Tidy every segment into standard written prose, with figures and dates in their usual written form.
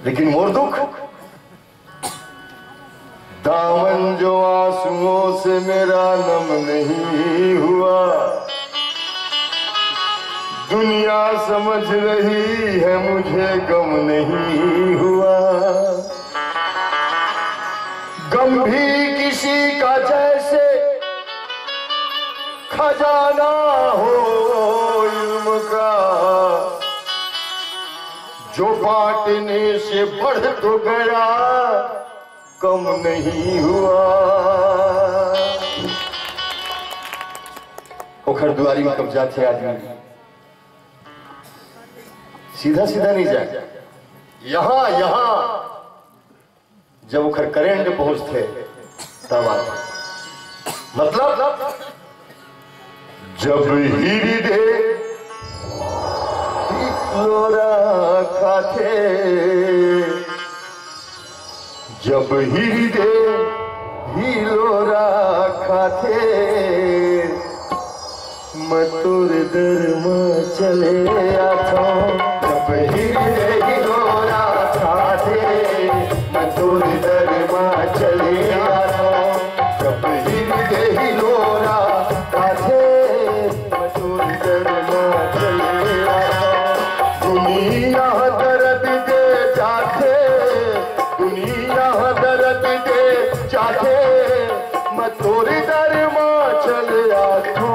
लेकिन मोर दुख, दामन जो आंसुओं से मेरा नम नहीं हुआ, दुनिया समझ रही है मुझे गम नहीं हुआ। गम भी किसी का जैसे खजाना हो इल्म का, जो बांटने से बढ़ तो गया कम नहीं हुआ। ओखर दुआरी में कब्जा थे आदमी, सीधा सीधा नहीं जाए, यहां यहां जब ओखर करेंट पहुंचते तब आते। मतलब जब हृदय लोरा खाते, जब हृदय ही लोरा खाते, मैं तोर दर में चले आता। जब हृदय ही लोरा खाते, मैं तोर दर में चले आता। जब हृदय ही लोरा खाते, मैं तोर दर में चले आता। दुनिया दर्द दे जाते, दुनिया दर्द दे जाते, मैं तोरे दर में चले आता।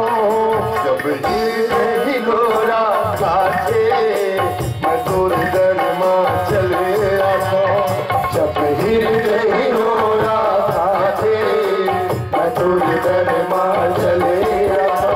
जब ही लोरा खाते, मैं तोरे दर में चले आता। जब ही लोरा खाते, मैं तोरे दर में चले आता।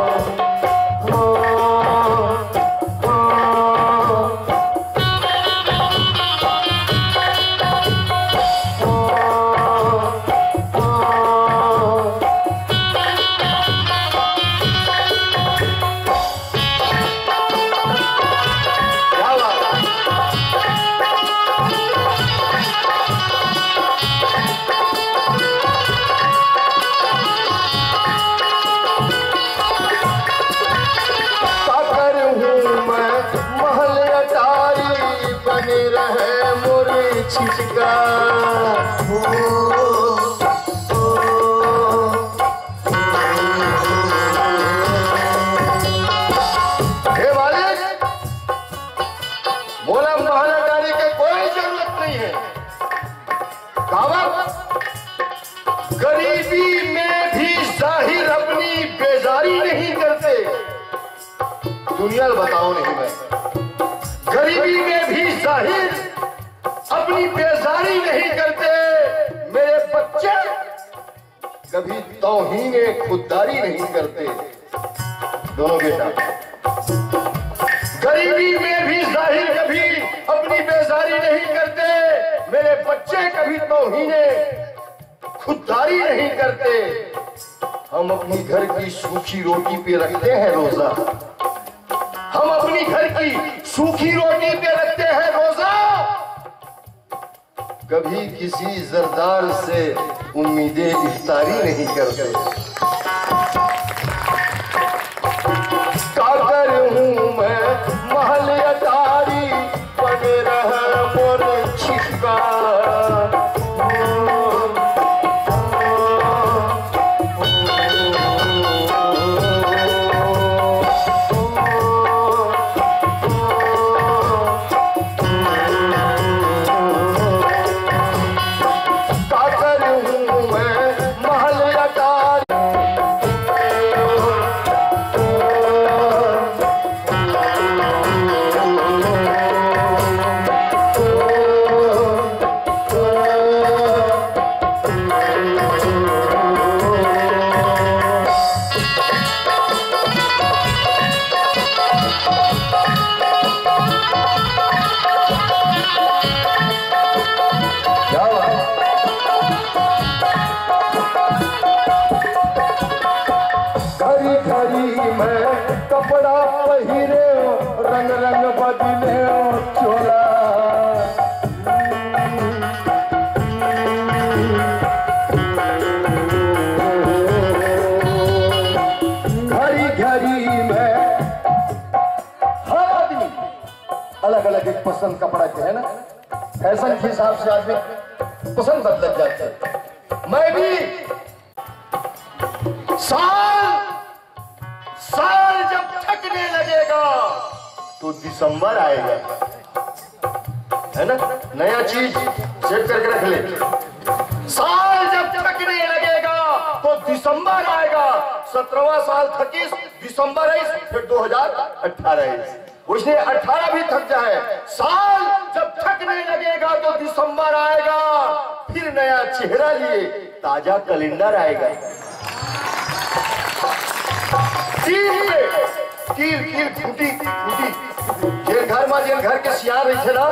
छिटका हे मालिक, मोला महल डाली की कोई जरूरत नहीं है। गरीबी में भी जाहिर अपनी बेजारी नहीं करते। दुनिया बताओ नहीं, मैं गरीबी में भी जाहिर अपनी बेजारी नहीं करते। मेरे बच्चे कभी तौहीने खुददारी नहीं करते। दोनों बेटा, गरीबी में भी जाहिर कभी अपनी बेजारी नहीं करते। मेरे बच्चे कभी तौहीने खुददारी नहीं करते। हम अपनी घर की सूखी रोटी पे रखते हैं रोजा, हम अपनी घर की सूखी रोटी पे रखते हैं रोजा। कभी किसी जरदार से उम्मीदें इफ्तारी नहीं करते। काकर हूं मैं महल अटारी, बने रह मोर छिटका। कपड़ा पहिरे रंग रंग बदले चोला। घड़ी घड़ी में हर आदमी अलग अलग एक पसंद कपड़ा के है ना। फैशन के हिसाब से आदमी पसंद बदल जाते हैं। मैं भी साल जब थकने लगेगा तो दिसंबर आएगा, है ना? नया चीज सेट करके रख ले। साल जब थकने लगेगा तो दिसंबर आएगा। 17वां साल 31 दिसंबर है, फिर 2018 उसने 18 भी थक जाए। साल जब थकने लगेगा तो दिसंबर आएगा, फिर नया चेहरा लिए ताजा कैलेंडर आएगा। कील फूटी जेल घर में जेल घर के सियार रही थे ना,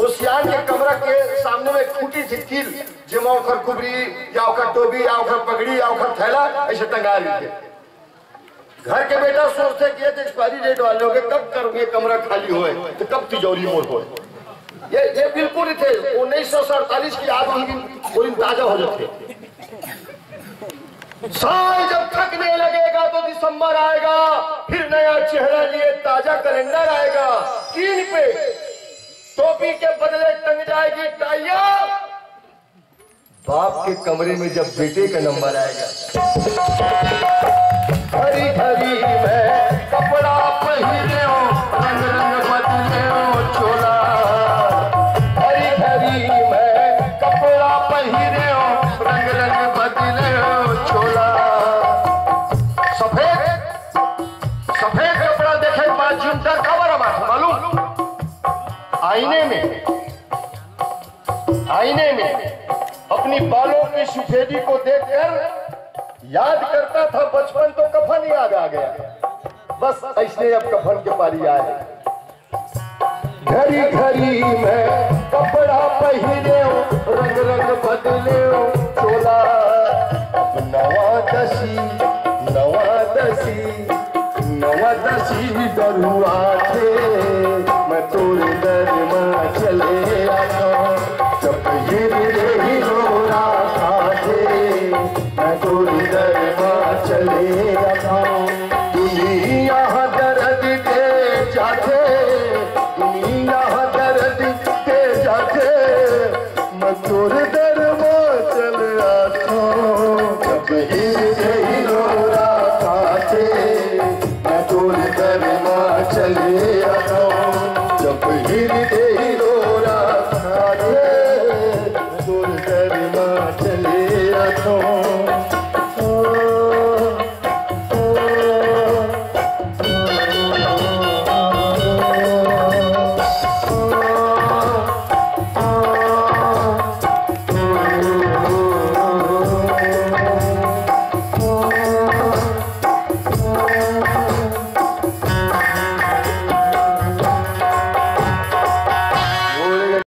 उस सियार के कमरा के सामने में फूटी थी कील, जेमा ओखर कुबरी या ओखर टोबी या ओखर पगड़ी या ओखर थैला ऐसे टंगा रही थे। घर के बेटा सोचते कि ये एक्सपायरी डेट वाले हो गए, कब करोगे कमरा खाली होए तो कब तिजोरी मोड़ हो। ये बिल्कुल थे 1947 की याद उनकी ताजा हो जाते। साल जब थकने लगेगा तो दिसंबर आएगा, फिर नया चेहरा लिए ताजा कैलेंडर आएगा। कील पे टोपी के बदले टंग जाएगी टाइया, बाप के कमरे में जब बेटे का नंबर आएगा। घड़ी घड़ी में कपड़ा पहने हो, रंग रंग बदले हो चोला। घड़ी घड़ी में कपड़ा पहने हो, रंग रंग बदले हो चोला। सफेद कपड़ा देखे पांच जुमटर खबर हमारा मालूम। आईने में अपनी बालों की सफेदी को देखकर याद करता था बचपन, तो कफन याद आ गया। बस ऐसे अब कफन के पारी आए। घड़ी घड़ी